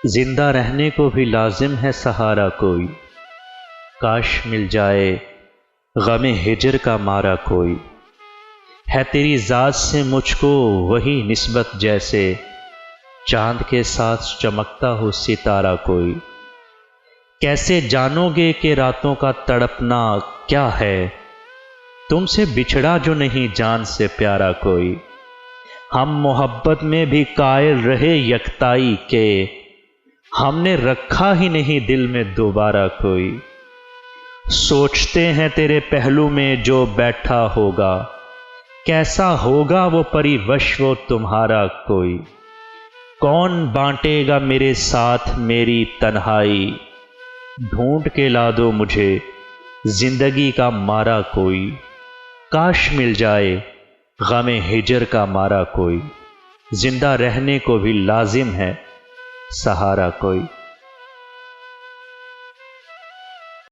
زندہ رہنے کو بھی لازم ہے سہارا کوئی، کاش مل جائے غم ہجر کا مارا کوئی۔ ہے تیری ذات سے مجھ کو وہی نسبت جیسے چاند کے ساتھ چمکتا ہو ستارہ کوئی۔ کیسے جانو گے کہ راتوں کا تڑپنا کیا ہے، تم سے بچھڑا جو نہیں جان سے پیارا کوئی۔ ہم محبت میں بھی قائل رہے یکتائی کے، ہم نے رکھا ہی نہیں دل میں دوبارہ کوئی۔ سوچتے ہیں تیرے پہلو میں جو بیٹھا ہوگا، کیسا ہوگا وہ پری وش وہ تمہارا کوئی۔ کون بانٹے گا میرے ساتھ میری تنہائی، ڈھونڈ کے لا دو مجھے زندگی کا مارا کوئی۔ کاش مل جائے غم ہجر کا مارا کوئی، زندہ رہنے کو بھی لازم ہے سہارا کوئی۔